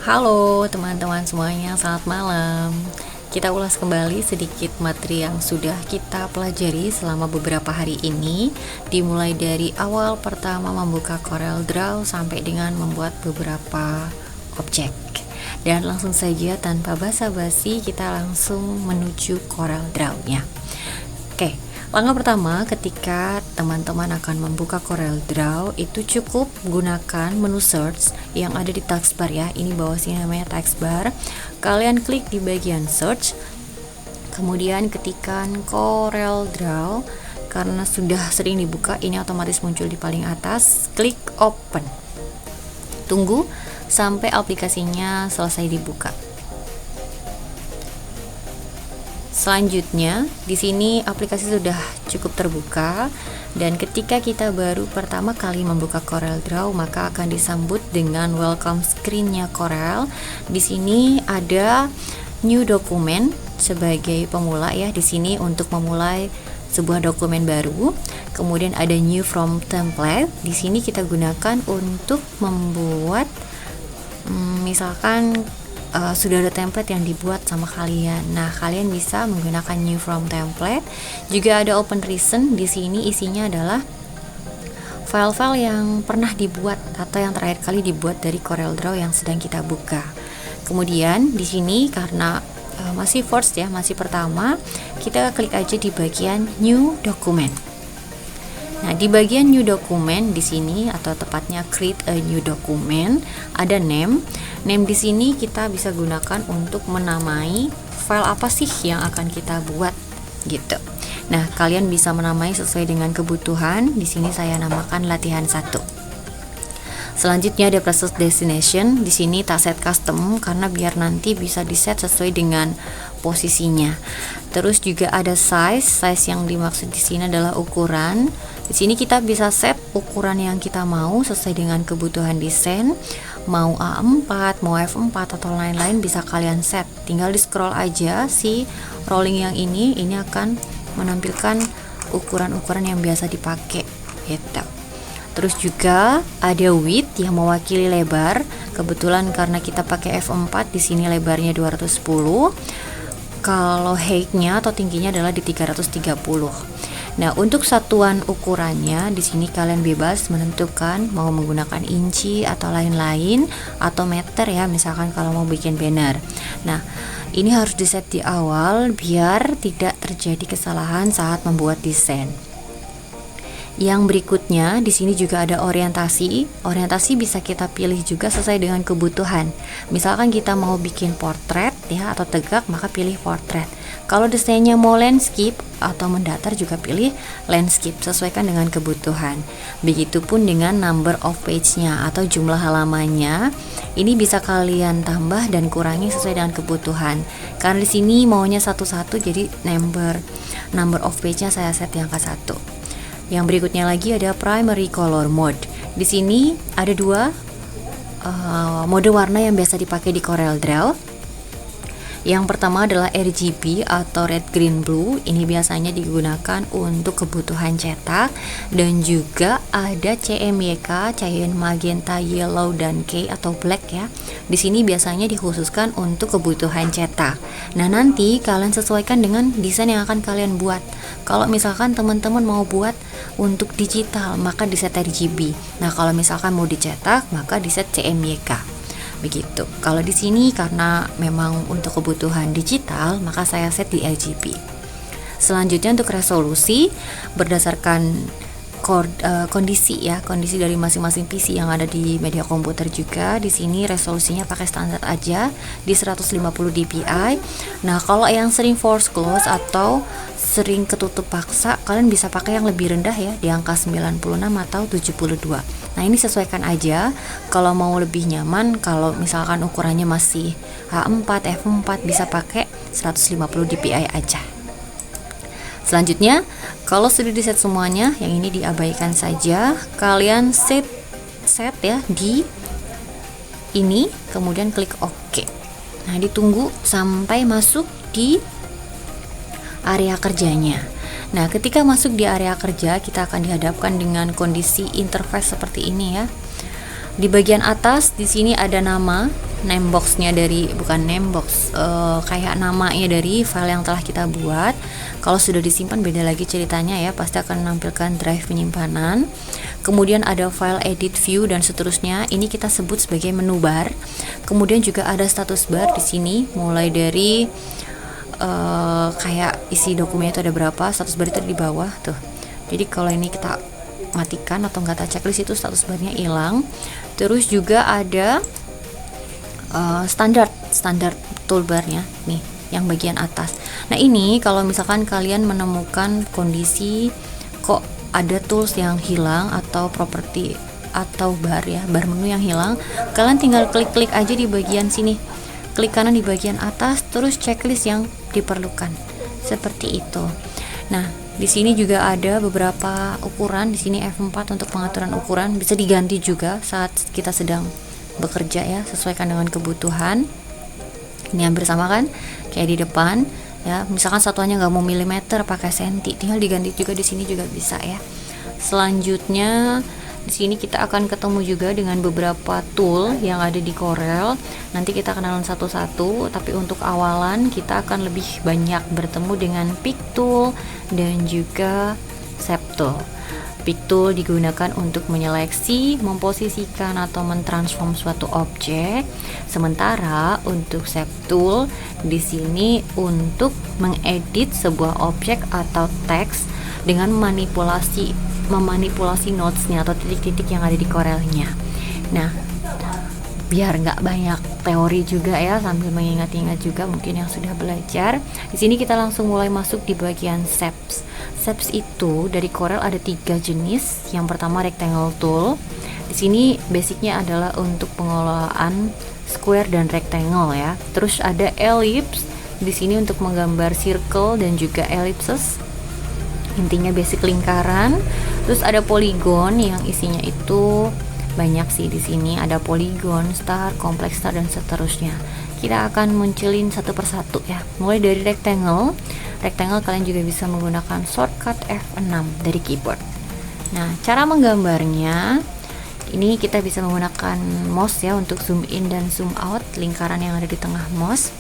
Halo teman-teman semuanya, selamat malam. Kita ulas kembali sedikit materi yang sudah kita pelajari selama beberapa hari ini, dimulai dari awal pertama membuka CorelDRAW sampai dengan membuat beberapa objek. Dan langsung saja tanpa basa-basi kita langsung menuju CorelDRAW-nya. Oke, langkah pertama ketika teman-teman akan membuka CorelDRAW itu cukup gunakan menu search yang ada di taskbar ya. Ini bawah sini namanya taskbar. Kalian klik di bagian search, kemudian ketikkan CorelDRAW. Karena sudah sering dibuka, ini otomatis muncul di paling atas. Klik open. Tunggu sampai aplikasinya selesai dibuka. Selanjutnya, di sini aplikasi sudah cukup terbuka dan ketika kita baru pertama kali membuka CorelDRAW maka akan disambut dengan welcome screen-nya Corel. Di sini ada new document sebagai pemula ya. Di sini untuk memulai sebuah dokumen baru. Kemudian ada new from template. Di sini kita gunakan untuk membuat misalkan sudah ada template yang dibuat sama kalian. Nah, kalian bisa menggunakan new from template. Juga ada open recent. Di sini isinya adalah file-file yang pernah dibuat atau yang terakhir kali dibuat dari CorelDRAW yang sedang kita buka. Kemudian di sini karena masih first ya, masih pertama, kita klik aja di bagian new document. Nah, di bagian new document di sini atau tepatnya create a new document ada name. Name di sini kita bisa gunakan untuk menamai file apa sih yang akan kita buat gitu. Nah, kalian bisa menamai sesuai dengan kebutuhan. Di sini saya namakan latihan 1. Selanjutnya ada process destination. Di sini tak set custom karena biar nanti bisa di set sesuai dengan posisinya. Terus juga ada size yang dimaksud di sini adalah ukuran. Di sini kita bisa set ukuran yang kita mau sesuai dengan kebutuhan desain. Mau A4, mau F4 atau lain-lain bisa kalian set. Tinggal di scroll aja si rolling yang ini akan menampilkan ukuran-ukuran yang biasa dipakai gitu. Terus juga ada width yang mewakili lebar. Kebetulan karena kita pakai F4 di sini lebarnya 210. Kalau height-nya atau tingginya adalah di 330. Nah, untuk satuan ukurannya di sini kalian bebas menentukan mau menggunakan inci atau lain-lain atau meter ya, misalkan kalau mau bikin banner. Nah, ini harus di-set di awal biar tidak terjadi kesalahan saat membuat desain. Yang berikutnya di sini juga ada orientasi. Orientasi bisa kita pilih juga sesuai dengan kebutuhan. Misalkan kita mau bikin portrait ya atau tegak, maka pilih portrait. Kalau desainnya mau landscape atau mendatar juga pilih landscape, sesuaikan dengan kebutuhan. Begitupun dengan number of page-nya atau jumlah halamannya. Ini bisa kalian tambah dan kurangi sesuai dengan kebutuhan. Karena di sini maunya satu-satu, jadi number of page-nya saya set di angka 1. Yang berikutnya lagi ada primary color mode. Di sini ada dua mode warna yang biasa dipakai di CorelDRAW. Yang pertama adalah RGB atau red, green, blue. Ini biasanya digunakan untuk kebutuhan cetak. Dan juga ada CMYK, cyan, magenta, yellow, dan K atau black ya. Di sini biasanya dikhususkan untuk kebutuhan cetak. Nah, nanti kalian sesuaikan dengan desain yang akan kalian buat. Kalau misalkan teman-teman mau buat untuk digital, maka di set RGB. Nah, kalau misalkan mau dicetak, maka di set CMYK. Begitu. Kalau di sini karena memang untuk kebutuhan digital, maka saya set di RGB. Selanjutnya untuk resolusi berdasarkan kondisi dari masing-masing PC yang ada di media komputer juga. Di sini resolusinya pakai standar aja di 150 dpi. Nah, kalau yang sering force close atau sering ketutup paksa, kalian bisa pakai yang lebih rendah ya, di angka 96 atau 72. Nah, ini sesuaikan aja. Kalau mau lebih nyaman, kalau misalkan ukurannya masih H4, F4 bisa pakai 150 dpi aja. Selanjutnya, kalau sudah di set semuanya, yang ini diabaikan saja. Kalian set ya di ini, kemudian klik OK. Nah, ditunggu sampai masuk di area kerjanya. Nah, ketika masuk di area kerja, kita akan dihadapkan dengan kondisi interface seperti ini ya. Di bagian atas di sini ada nama, name boxnya dari, bukan name box, kayak namanya dari file yang telah kita buat. Kalau sudah disimpan beda lagi ceritanya ya, pasti akan menampilkan drive penyimpanan. Kemudian ada file edit view dan seterusnya. Ini kita sebut sebagai menu bar. Kemudian juga ada status bar di sini, mulai dari kayak isi dokumennya itu ada berapa, status bar itu di bawah tuh. Jadi kalau ini kita matikan atau nggak tak checklist itu status barnya hilang. Terus juga ada standar toolbarnya nih yang bagian atas. Nah ini kalau misalkan kalian menemukan kondisi kok ada tools yang hilang atau properti atau bar menu yang hilang, kalian tinggal klik aja di bagian sini, klik kanan di bagian atas, terus checklist yang diperlukan seperti itu. Nah di sini juga ada beberapa ukuran. Di sini F4 untuk pengaturan ukuran, bisa diganti juga saat kita sedang bekerja ya, sesuaikan dengan kebutuhan. Ini hampir sama kan kayak di depan ya. Misalkan satuannya nggak mau milimeter, pakai senti, tinggal diganti juga di sini juga bisa ya. Selanjutnya di sini kita akan ketemu juga dengan beberapa tool yang ada di Corel. Nanti kita kenalan satu-satu, tapi untuk awalan kita akan lebih banyak bertemu dengan Pick Tool dan juga Shape Tool. Pick Tool digunakan untuk menyeleksi, memposisikan atau mentransform suatu objek. Sementara untuk Shape Tool di sini untuk mengedit sebuah objek atau teks dengan memanipulasi notesnya atau titik-titik yang ada di Corelnya. Nah, biar nggak banyak teori juga ya, sambil mengingat-ingat juga mungkin yang sudah belajar. Di sini kita langsung mulai masuk di bagian shapes. Shapes itu dari Corel ada 3 jenis. Yang pertama rectangle tool. Di sini basicnya adalah untuk pengelolaan square dan rectangle ya. Terus ada ellipse. Di sini untuk menggambar circle dan juga ellipses. Intinya basic lingkaran. Terus ada polygon yang isinya itu banyak sih. Di sini ada polygon, star, complex star dan seterusnya. Kita akan munculin satu persatu ya. Mulai dari rectangle. Rectangle kalian juga bisa menggunakan shortcut F6 dari keyboard. Nah, cara menggambarnya ini kita bisa menggunakan mouse ya untuk zoom in dan zoom out lingkaran yang ada di tengah mouse.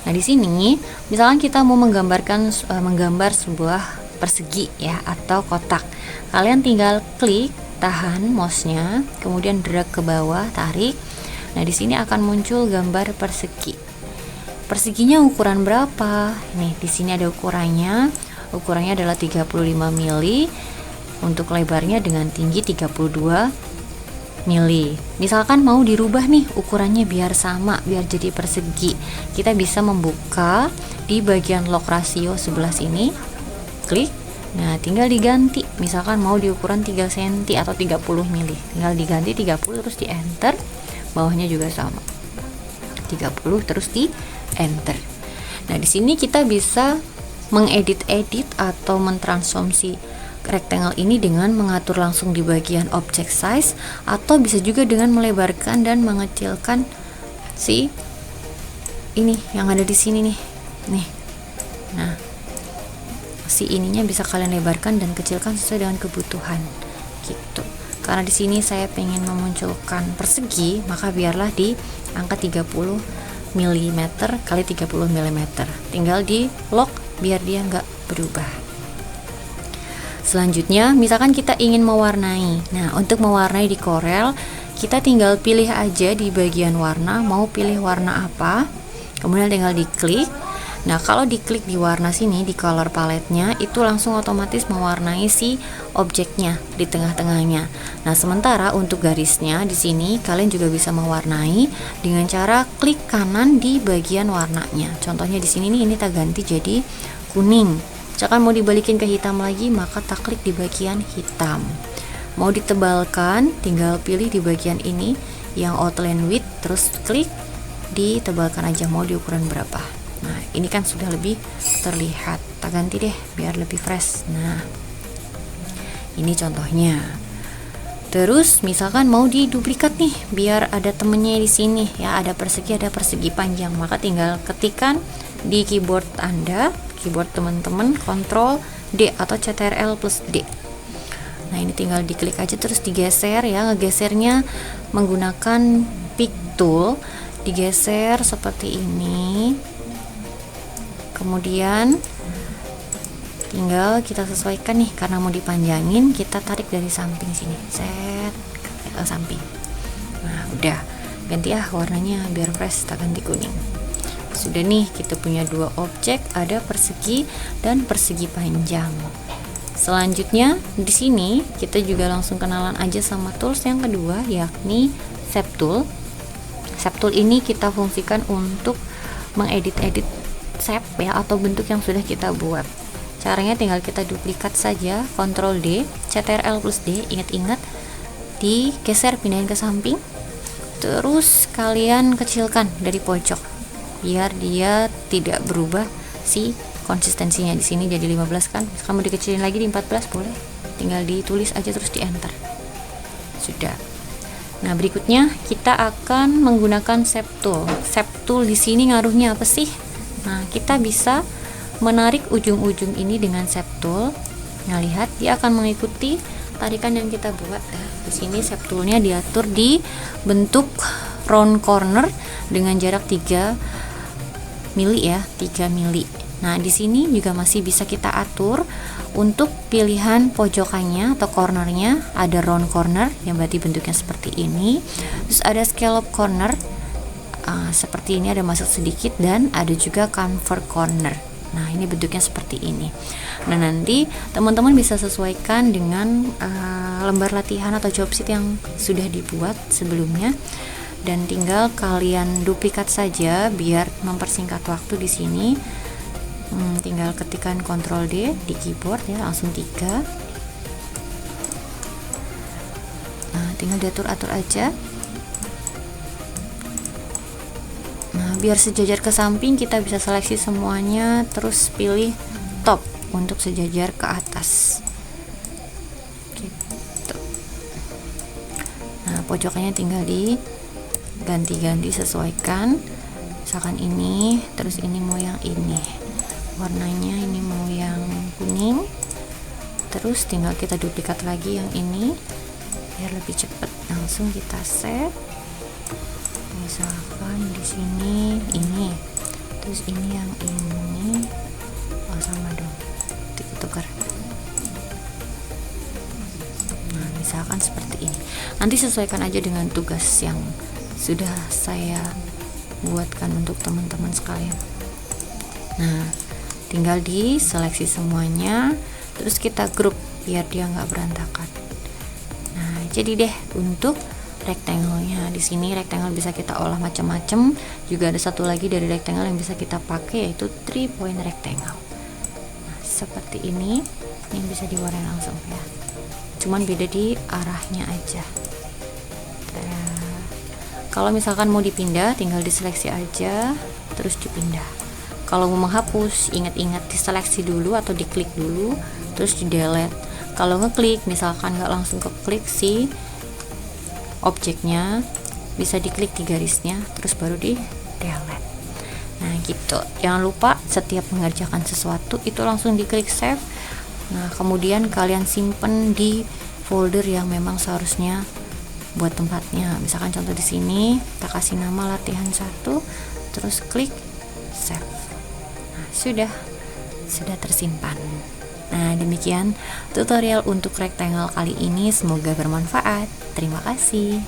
Nah, di sini misalkan kita mau menggambar sebuah persegi ya atau kotak. Kalian tinggal klik, tahan mouse-nya, kemudian drag ke bawah, tarik. Nah, di sini akan muncul gambar persegi. Perseginya ukuran berapa? Nih, di sini ada ukurannya. Ukurannya adalah 35 mili. Untuk lebarnya dengan tinggi 32 mili. Misalkan mau dirubah nih ukurannya biar sama, biar jadi persegi, kita bisa membuka di bagian lock ratio sebelah sini, klik. Nah, tinggal diganti. Misalkan mau di ukuran 3 cm atau 30 mili, tinggal diganti 30 terus di enter. Bawahnya juga sama, 30 terus di enter. Nah, di sini kita bisa mengedit atau mentransformasi rectangle ini dengan mengatur langsung di bagian object size, atau bisa juga dengan melebarkan dan mengecilkan si ini yang ada di sini nih. Nah, si ininya bisa kalian lebarkan dan kecilkan sesuai dengan kebutuhan gitu. Karena di sini saya pengen memunculkan persegi, maka biarlah di angka 30 mm kali 30 mm. Tinggal di lock biar dia nggak berubah. Selanjutnya, misalkan kita ingin mewarnai. Nah, untuk mewarnai di Corel, kita tinggal pilih aja di bagian warna, mau pilih warna apa. Kemudian tinggal diklik. Nah, kalau diklik di warna sini, di color palette-nya, itu langsung otomatis mewarnai si objeknya di tengah-tengahnya. Nah, sementara untuk garisnya di sini, kalian juga bisa mewarnai dengan cara klik kanan di bagian warnanya. Contohnya di sini nih, ini tak ganti jadi kuning. Misalkan mau dibalikin ke hitam lagi, maka tak klik di bagian hitam. Mau ditebalkan, tinggal pilih di bagian ini yang outline width, terus klik ditebalkan aja mau di ukuran berapa. Nah, ini kan sudah lebih terlihat. Tak ganti deh biar lebih fresh. Nah, ini contohnya. Terus misalkan mau diduplikat nih, biar ada temennya di sini ya, ada persegi panjang, maka tinggal ketikkan di keyboard Anda, keyboard teman-teman, Ctrl D atau Ctrl plus D. Nah, ini tinggal diklik aja terus digeser ya. Ngegesernya menggunakan pick tool, digeser seperti ini. Kemudian tinggal kita sesuaikan nih, karena mau dipanjangin kita tarik dari samping sini, set ke samping. Nah, udah ganti warnanya biar fresh, tak ganti kuning. Sudah nih, kita punya dua objek, ada persegi dan persegi panjang. Selanjutnya di sini kita juga langsung kenalan aja sama tools yang kedua, yakni shape tool. Shape tool ini kita fungsikan untuk mengedit-edit shape ya, atau bentuk yang sudah kita buat. Caranya tinggal kita duplikat saja, Ctrl D, Ctrl plus D, ingat-ingat digeser, pindahin ke samping, terus kalian kecilkan dari pojok biar dia tidak berubah si konsistensinya. Di sini jadi 15 kan, kamu dikecilin lagi di 14 boleh, tinggal ditulis aja terus di enter. Sudah. Nah, berikutnya kita akan menggunakan shape tool. Shape tool di sini ngaruhnya apa sih? Nah, kita bisa menarik ujung-ujung ini dengan shape tool. Nah, lihat dia akan mengikuti tarikan yang kita buat. Di sini shape toolnya diatur di bentuk round corner dengan jarak 3 mili ya, 3 mili. Nah, di sini juga masih bisa kita atur untuk pilihan pojokannya atau cornernya. Ada round corner yang berarti bentuknya seperti ini. Terus ada scallop corner seperti ini, ada masuk sedikit, dan ada juga convert corner. Nah, ini bentuknya seperti ini. Nah, nanti teman-teman bisa sesuaikan dengan lembar latihan atau job sheet yang sudah dibuat sebelumnya, dan tinggal kalian duplikat saja biar mempersingkat waktu. Di sini tinggal ketikkan Ctrl D di keyboard ya, langsung 3. Nah, tinggal diatur-atur aja. Nah, biar sejajar ke samping kita bisa seleksi semuanya, terus pilih top untuk sejajar ke atas gitu. Nah, pojokannya tinggal diganti-ganti, sesuaikan. Misalkan ini, terus ini mau yang ini, warnanya ini mau yang kuning, terus tinggal kita duplikat lagi yang ini biar lebih cepat. Langsung kita set. Misalkan di sini ini, terus ini yang ini, sama dong, tukar. Nah, misalkan seperti ini. Nanti sesuaikan aja dengan tugas yang sudah saya buatkan untuk teman-teman sekalian. Nah, tinggal diseleksi semuanya, terus kita grup biar dia nggak berantakan. Nah, jadi deh untuk rectangle-nya. Di sini rectangle bisa kita olah macam-macam. Juga ada satu lagi dari rectangle yang bisa kita pakai, yaitu 3 point rectangle. Nah, seperti ini bisa diwarnain langsung ya. Cuman beda di arahnya aja. Kalau misalkan mau dipindah, tinggal diseleksi aja, terus dipindah. Kalau mau menghapus, ingat-ingat diseleksi dulu atau diklik dulu, terus di delete. Kalau ngeklik, misalkan nggak langsung keklik si objeknya, bisa diklik di garisnya terus baru di delete. Nah, gitu. Jangan lupa setiap mengerjakan sesuatu itu langsung diklik save. Nah, kemudian kalian simpen di folder yang memang seharusnya buat tempatnya. Misalkan contoh di sini kita kasih nama latihan 1, terus klik save. Nah, sudah tersimpan. Nah, demikian tutorial untuk rectangle kali ini, semoga bermanfaat. Terima kasih.